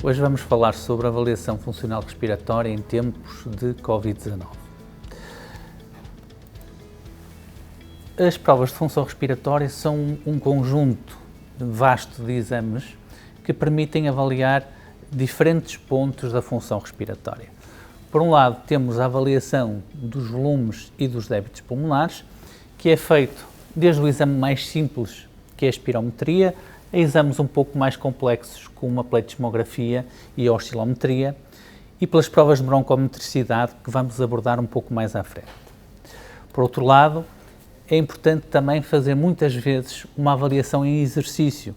Hoje vamos falar sobre a avaliação funcional respiratória em tempos de Covid-19. As provas de função respiratória são um conjunto vasto de exames que permitem avaliar diferentes pontos da função respiratória. Por um lado, temos a avaliação dos volumes e dos débitos pulmonares, que é feito desde o exame mais simples, que é a espirometria, a exames um pouco mais complexos, como a pletismografia e a oscilometria, e pelas provas de broncometricidade, que vamos abordar um pouco mais à frente. Por outro lado, é importante também fazer muitas vezes uma avaliação em exercício.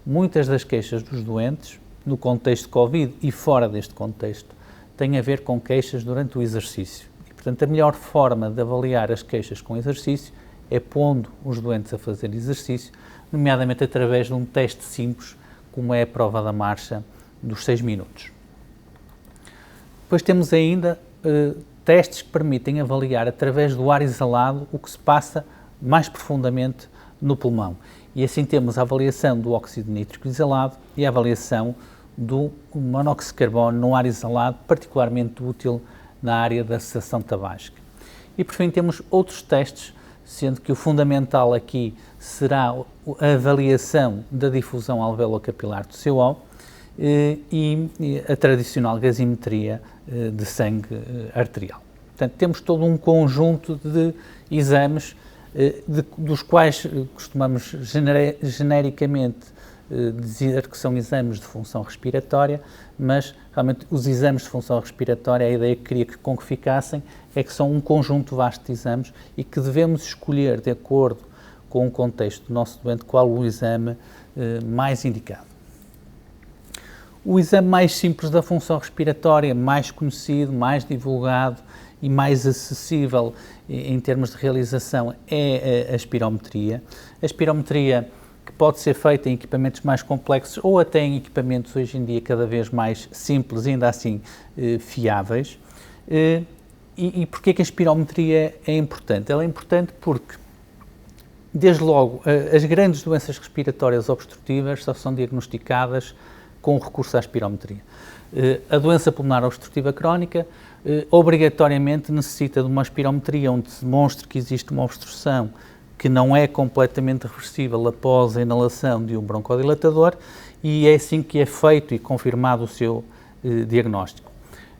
Muitas das queixas dos doentes, no contexto de Covid e fora deste contexto, têm a ver com queixas durante o exercício. E, portanto, a melhor forma de avaliar as queixas com exercício é pondo os doentes a fazer exercício, nomeadamente através de um teste simples, como é a prova da marcha dos 6 minutos. Depois temos ainda testes que permitem avaliar, através do ar exalado, o que se passa mais profundamente no pulmão. E assim temos a avaliação do óxido nítrico exalado e a avaliação do monóxido de carbono no ar exalado, particularmente útil na área da cessação tabágica. E por fim temos outros testes, sendo que o fundamental aqui será a avaliação da difusão alveolo-capilar do CO e a tradicional gasimetria de sangue arterial. Portanto, temos todo um conjunto de exames dos quais costumamos genericamente dizer que são exames de função respiratória, mas realmente os exames de função respiratória, a ideia que queria com que ficassem é que são um conjunto vasto de exames e que devemos escolher, de acordo com o contexto do nosso doente, qual o exame mais indicado. O exame mais simples da função respiratória, mais conhecido, mais divulgado e mais acessível em termos de realização é a espirometria. A espirometria que pode ser feita em equipamentos mais complexos ou até em equipamentos hoje em dia cada vez mais simples e ainda assim fiáveis. E porquê que a espirometria é importante? Ela é importante porque, desde logo, as grandes doenças respiratórias obstrutivas só são diagnosticadas com o recurso à espirometria. A doença pulmonar obstrutiva crónica obrigatoriamente necessita de uma espirometria onde se demonstre que existe uma obstrução que não é completamente reversível após a inalação de um broncodilatador, e é assim que é feito e confirmado o seu diagnóstico.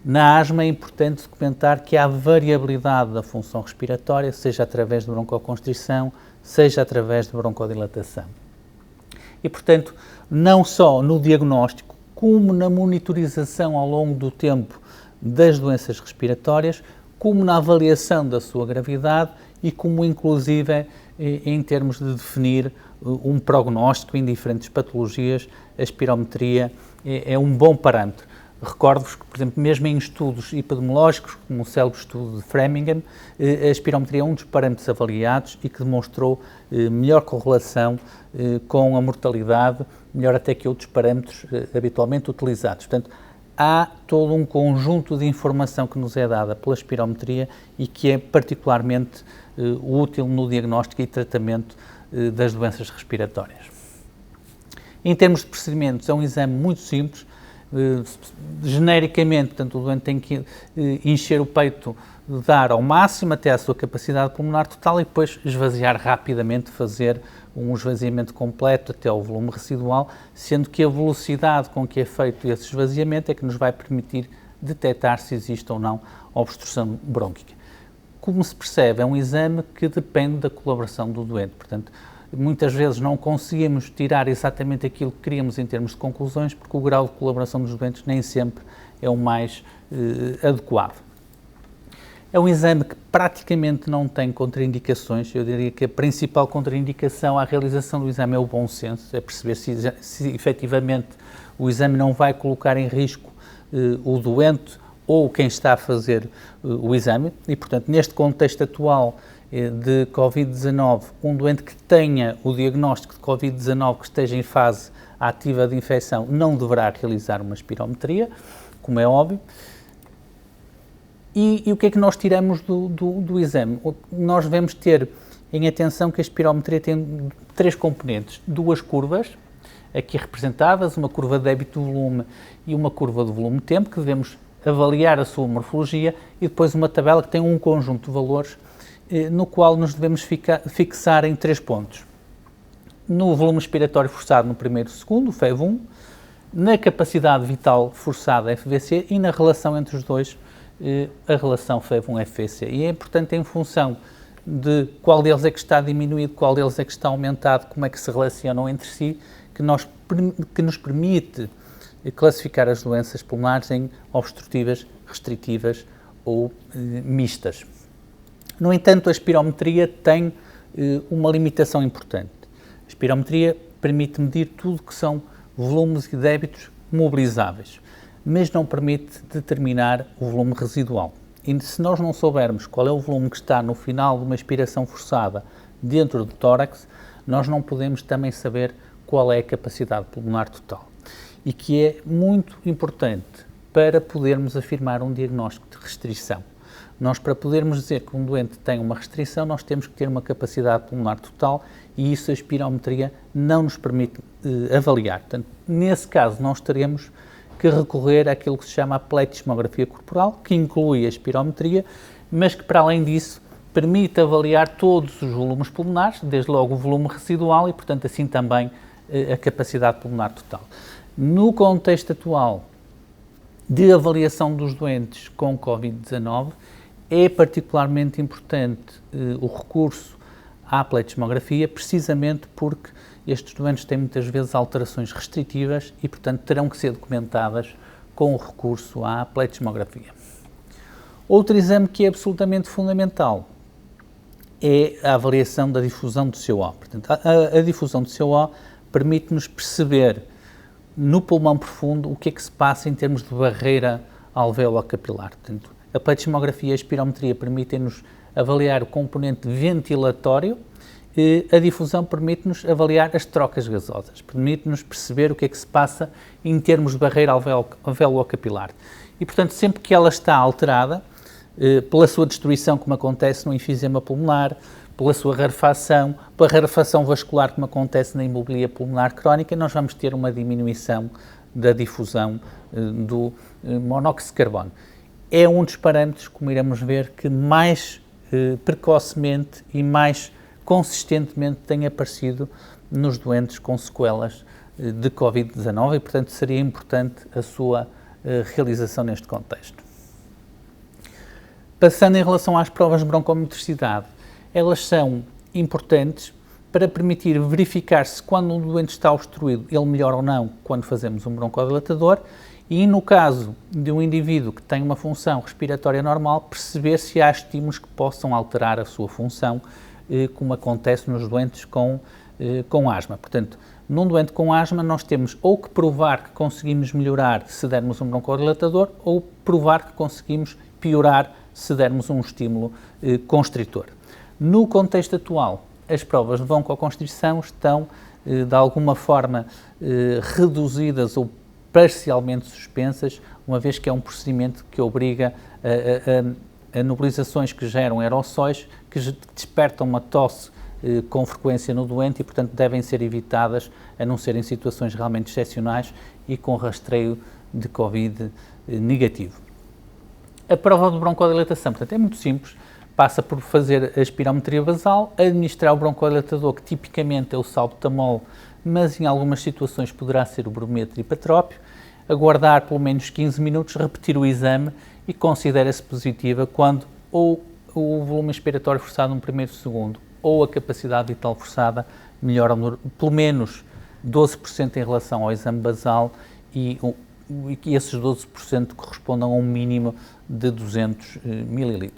Na asma é importante documentar que há variabilidade da função respiratória, seja através de broncoconstrição, seja através de broncodilatação. E, portanto, não só no diagnóstico, como na monitorização ao longo do tempo das doenças respiratórias, como na avaliação da sua gravidade e como, inclusive, em termos de definir um prognóstico em diferentes patologias, a espirometria é um bom parâmetro. Recordo-vos que, por exemplo, mesmo em estudos epidemiológicos, como o célebre estudo de Framingham, a espirometria é um dos parâmetros avaliados e que demonstrou melhor correlação com a mortalidade, melhor até que outros parâmetros habitualmente utilizados. Portanto, há todo um conjunto de informação que nos é dada pela espirometria e que é particularmente útil no diagnóstico e tratamento das doenças respiratórias. Em termos de procedimentos, é um exame muito simples. Genericamente, portanto, o doente tem que encher o peito de ar ao máximo até à sua capacidade pulmonar total e depois esvaziar rapidamente, fazer um esvaziamento completo até ao volume residual, sendo que a velocidade com que é feito esse esvaziamento é que nos vai permitir detectar se existe ou não obstrução brônquica. Como se percebe, é um exame que depende da colaboração do doente, portanto, muitas vezes não conseguimos tirar exatamente aquilo que queríamos em termos de conclusões, porque o grau de colaboração dos doentes nem sempre é o mais adequado. É um exame que praticamente não tem contraindicações. Eu diria que a principal contraindicação à realização do exame é o bom senso, é perceber se efetivamente o exame não vai colocar em risco o doente ou quem está a fazer o exame e, portanto, neste contexto atual de Covid-19, um doente que tenha o diagnóstico de Covid-19 que esteja em fase ativa de infecção não deverá realizar uma espirometria, como é óbvio. E o que é que nós tiramos do exame? Nós devemos ter em atenção que a espirometria tem 3 componentes, 2 curvas, aqui representadas, uma curva de débito-volume e uma curva de volume-tempo, que devemos avaliar a sua morfologia, e depois uma tabela que tem um conjunto de valores no qual nos devemos fixar em 3 pontos. No volume expiratório forçado no primeiro segundo, o FEV1, na capacidade vital forçada, FVC, e na relação entre os dois, a relação FEV1-FVC. E é importante, em função de qual deles é que está diminuído, qual deles é que está aumentado, como é que se relacionam entre si, que nos permite classificar as doenças pulmonares em obstrutivas, restritivas ou mistas. No entanto, a espirometria tem uma limitação importante. A espirometria permite medir tudo que são volumes e débitos mobilizáveis, mas não permite determinar o volume residual. E se nós não soubermos qual é o volume que está no final de uma expiração forçada dentro do tórax, nós não podemos também saber qual é a capacidade pulmonar total. E que é muito importante para podermos afirmar um diagnóstico de restrição. Nós, para podermos dizer que um doente tem uma restrição, nós temos que ter uma capacidade pulmonar total, e isso a espirometria não nos permite avaliar. Portanto, nesse caso, nós teremos que recorrer àquilo que se chama a pletismografia corporal, que inclui a espirometria, mas que, para além disso, permite avaliar todos os volumes pulmonares, desde logo o volume residual e, portanto, assim também a capacidade pulmonar total. No contexto atual de avaliação dos doentes com Covid-19, é particularmente importante o recurso à pletismografia, precisamente porque estes doentes têm muitas vezes alterações restritivas e, portanto, terão que ser documentadas com o recurso à pletismografia. Outro exame que é absolutamente fundamental é a avaliação da difusão do CO. Portanto, a difusão do CO permite-nos perceber no pulmão profundo o que é que se passa em termos de barreira alveolo-capilar. Portanto, a pletismografia e a espirometria permitem-nos avaliar o componente ventilatório, e a difusão permite-nos avaliar as trocas gasosas, permite-nos perceber o que é que se passa em termos de barreira alveolo-capilar. E, portanto, sempre que ela está alterada, pela sua destruição, como acontece no enfisema pulmonar, pela sua rarefação, pela rarefação vascular, como acontece na embolia pulmonar crónica, nós vamos ter uma diminuição da difusão do monóxido de carbono. É um dos parâmetros, como iremos ver, que mais precocemente e mais consistentemente tem aparecido nos doentes com sequelas de Covid-19 e, portanto, seria importante a sua realização neste contexto. Passando em relação às provas de broncomotricidade, elas são importantes para permitir verificar se, quando um doente está obstruído, ele melhora ou não quando fazemos um broncodilatador, e no caso de um indivíduo que tem uma função respiratória normal, perceber se há estímulos que possam alterar a sua função, como acontece nos doentes com asma. Portanto, num doente com asma, nós temos ou que provar que conseguimos melhorar se dermos um broncodilatador, ou provar que conseguimos piorar se dermos um estímulo constritor. No contexto atual, as provas de broncoconstrição estão, de alguma forma, reduzidas ou parcialmente suspensas, uma vez que é um procedimento que obriga a nebulizações que geram aerossóis, que despertam uma tosse com frequência no doente e, portanto, devem ser evitadas, a não ser em situações realmente excepcionais e com rastreio de Covid negativo. A prova de broncodilatação, portanto, é muito simples, passa por fazer a espirometria basal, administrar o broncodilatador, que tipicamente é o salbutamol, mas em algumas situações poderá ser o brométrio hipatrópio, aguardar pelo menos 15 minutos, repetir o exame e considera-se positiva quando ou o volume expiratório forçado no primeiro segundo ou a capacidade vital forçada melhoram pelo menos 12% em relação ao exame basal e que esses 12% correspondam a um mínimo de 200 ml.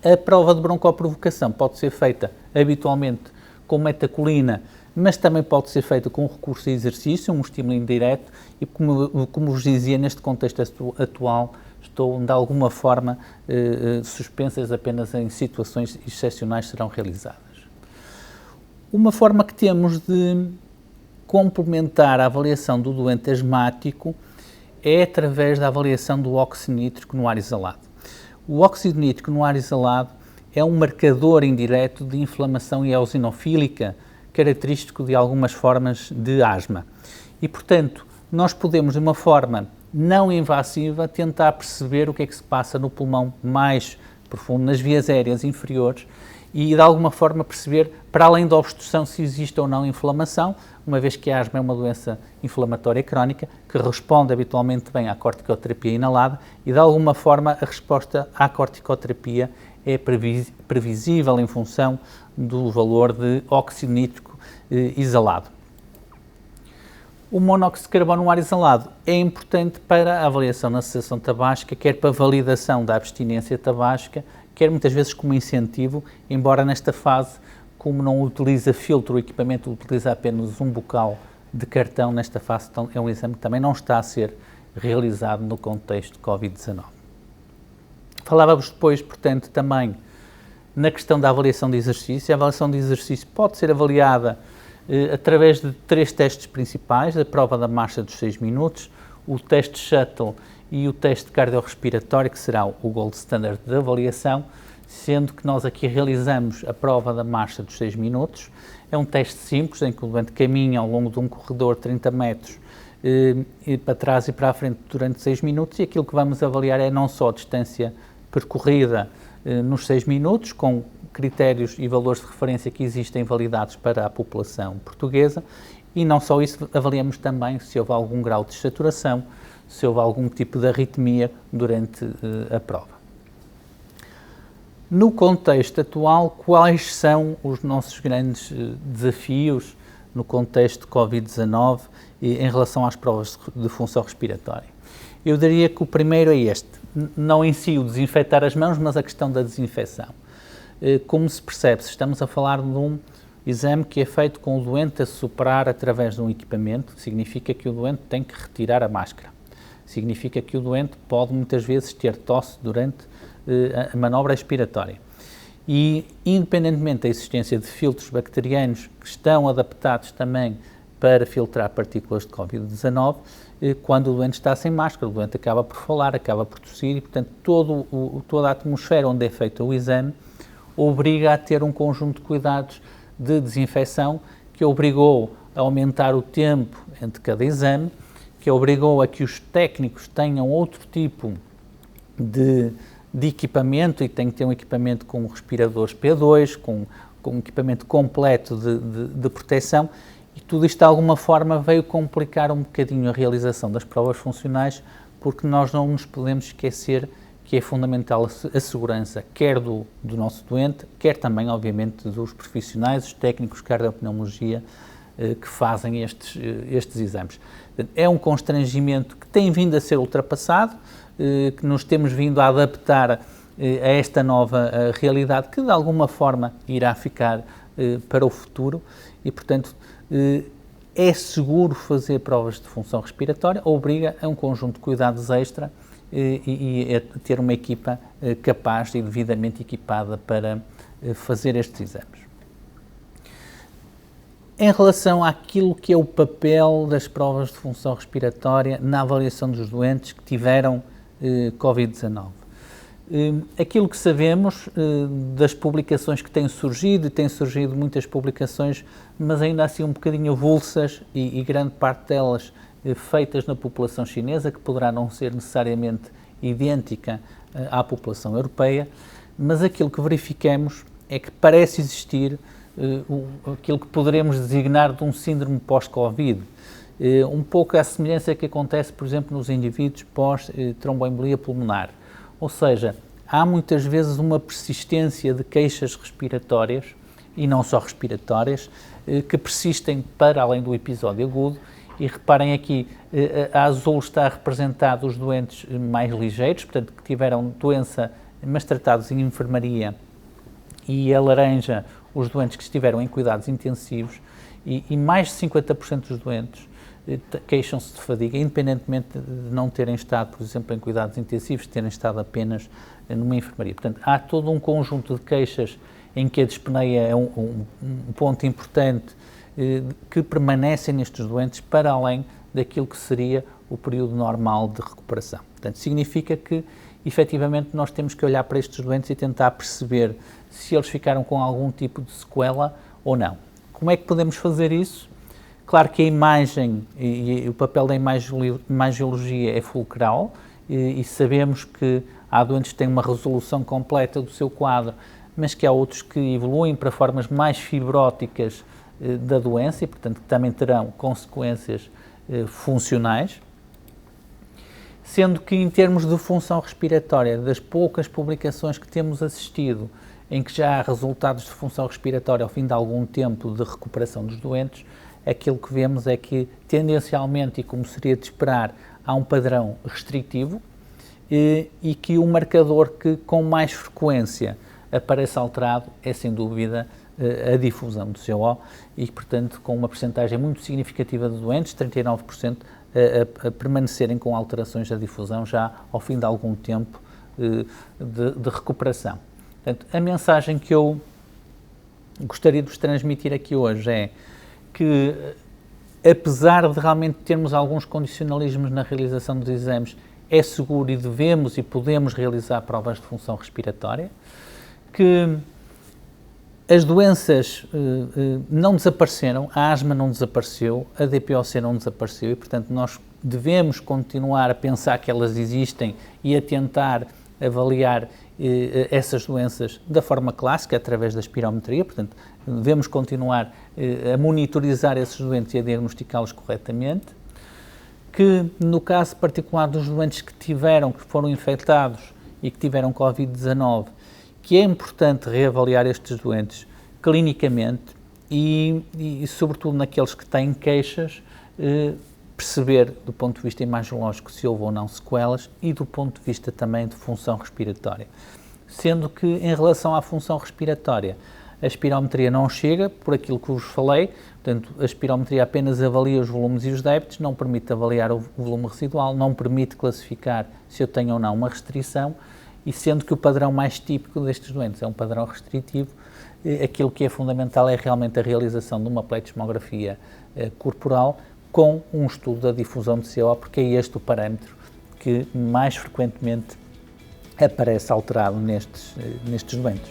A prova de broncoprovocação pode ser feita habitualmente com metacolina, mas também pode ser feita com recurso a exercício, um estímulo indireto, e como vos dizia, neste contexto atual, estão de alguma forma suspensas, apenas em situações excepcionais serão realizadas. Uma forma que temos de complementar a avaliação do doente asmático é através da avaliação do óxido nítrico no ar exalado. O óxido nítrico no ar exalado é um marcador indireto de inflamação eosinofílica, característico de algumas formas de asma. E, portanto, nós podemos, de uma forma não invasiva, tentar perceber o que é que se passa no pulmão mais profundo, nas vias aéreas inferiores, e de alguma forma perceber, para além da obstrução, se existe ou não inflamação, uma vez que a asma é uma doença inflamatória crónica que responde habitualmente bem à corticoterapia inalada e de alguma forma a resposta à corticoterapia é previsível em função do valor de óxido nítrico exalado. O monóxido de carbono no ar exalado é importante para a avaliação na cessação tabágica, quer para a validação da abstinência tabágica, quer muitas vezes como incentivo, embora nesta fase, como não utiliza filtro, o equipamento utiliza apenas um bocal de cartão, nesta fase então, é um exame que também não está a ser realizado no contexto de Covid-19. Falávamos depois, portanto, também na questão da avaliação de exercício. A avaliação de exercício pode ser avaliada através de 3 testes principais: a prova da marcha dos 6 minutos, o teste shuttle e o teste cardiorrespiratório, que será o gold standard de avaliação, sendo que nós aqui realizamos a prova da marcha dos 6 minutos. É um teste simples, em que o doente caminha ao longo de um corredor de 30 metros para trás e para a frente durante 6 minutos, e aquilo que vamos avaliar é não só a distância percorrida nos 6 minutos, com critérios e valores de referência que existem validados para a população portuguesa, e não só isso, avaliamos também se houve algum grau de saturação, se houve algum tipo de arritmia durante a prova. No contexto atual, quais são os nossos grandes desafios no contexto de Covid-19 em relação às provas de função respiratória? Eu diria que o primeiro é este, não em si o desinfetar as mãos, mas a questão da desinfecção. Como se percebe, se estamos a falar de um exame que é feito com o doente a soprar através de um equipamento, significa que o doente tem que retirar a máscara. Significa que o doente pode muitas vezes ter tosse durante a manobra expiratória. E, independentemente da existência de filtros bacterianos que estão adaptados também para filtrar partículas de Covid-19, quando o doente está sem máscara, o doente acaba por falar, acaba por tossir e, portanto, toda a atmosfera onde é feito o exame obriga a ter um conjunto de cuidados de desinfecção que obrigou a aumentar o tempo entre cada exame, que obrigou a que os técnicos tenham outro tipo de equipamento, e tem que ter um equipamento com respiradores P2, com um equipamento completo de proteção, e tudo isto de alguma forma veio complicar um bocadinho a realização das provas funcionais, porque nós não nos podemos esquecer que é fundamental a segurança, quer do nosso doente, quer também, obviamente, dos profissionais, os técnicos de cardiopneumologia que fazem estes exames. É um constrangimento que tem vindo a ser ultrapassado, que nos temos vindo a adaptar a esta nova realidade, que de alguma forma irá ficar para o futuro, e, portanto, é seguro fazer provas de função respiratória, obriga a um conjunto de cuidados extra e a ter uma equipa capaz e devidamente equipada para fazer estes exames. Em relação àquilo que é o papel das provas de função respiratória na avaliação dos doentes que tiveram Covid-19. Aquilo que sabemos das publicações que têm surgido, e têm surgido muitas publicações, mas ainda assim um bocadinho avulsas e grande parte delas feitas na população chinesa, que poderá não ser necessariamente idêntica à população europeia, mas aquilo que verificamos é que parece existir aquilo que poderemos designar de um síndrome pós-Covid, um pouco à semelhança que acontece, por exemplo, nos indivíduos pós-tromboembolia pulmonar. Ou seja, há muitas vezes uma persistência de queixas respiratórias, e não só respiratórias, que persistem para além do episódio agudo. E reparem aqui, a azul está a representar os doentes mais ligeiros, portanto, que tiveram doença, mas tratados em enfermaria, e a laranja, os doentes que estiveram em cuidados intensivos, e mais de 50% dos doentes queixam-se de fadiga, independentemente de não terem estado, por exemplo, em cuidados intensivos, terem estado apenas numa enfermaria. Portanto, há todo um conjunto de queixas em que a dispneia é um ponto importante, que permanecem nestes doentes para além daquilo que seria o período normal de recuperação. Portanto, significa que efetivamente nós temos que olhar para estes doentes e tentar perceber se eles ficaram com algum tipo de sequela ou não. Como é que podemos fazer isso? Claro que a imagem e o papel da imagiologia é fulcral e sabemos que há doentes que têm uma resolução completa do seu quadro, mas que há outros que evoluem para formas mais fibróticas da doença e, portanto, que também terão consequências funcionais. Sendo que, em termos de função respiratória, das poucas publicações que temos assistido, em que já há resultados de função respiratória ao fim de algum tempo de recuperação dos doentes, aquilo que vemos é que, tendencialmente, e como seria de esperar, há um padrão restritivo e que o marcador que com mais frequência aparece alterado é, sem dúvida, a difusão do CO e, portanto, com uma percentagem muito significativa de doentes, 39%, a permanecerem com alterações da difusão já ao fim de algum tempo de recuperação. Portanto, a mensagem que eu gostaria de vos transmitir aqui hoje é que, apesar de realmente termos alguns condicionalismos na realização dos exames, é seguro e devemos e podemos realizar provas de função respiratória, que as doenças não desapareceram, a asma não desapareceu, a DPOC não desapareceu e, portanto, nós devemos continuar a pensar que elas existem e a tentar avaliar essas doenças da forma clássica, através da espirometria, portanto, devemos continuar a monitorizar esses doentes e a diagnosticá-los corretamente, que no caso particular dos doentes que foram infectados e que tiveram Covid-19, que é importante reavaliar estes doentes clinicamente e sobretudo naqueles que têm queixas, perceber do ponto de vista imagiológico se houve ou não sequelas e do ponto de vista também de função respiratória. Sendo que, em relação à função respiratória, a espirometria não chega, por aquilo que vos falei, portanto, a espirometria apenas avalia os volumes e os débitos, não permite avaliar o volume residual, não permite classificar se eu tenho ou não uma restrição, e sendo que o padrão mais típico destes doentes é um padrão restritivo, aquilo que é fundamental é realmente a realização de uma pletismografia corporal com um estudo da difusão de CO, porque é este o parâmetro que mais frequentemente aparece alterado nestes doentes.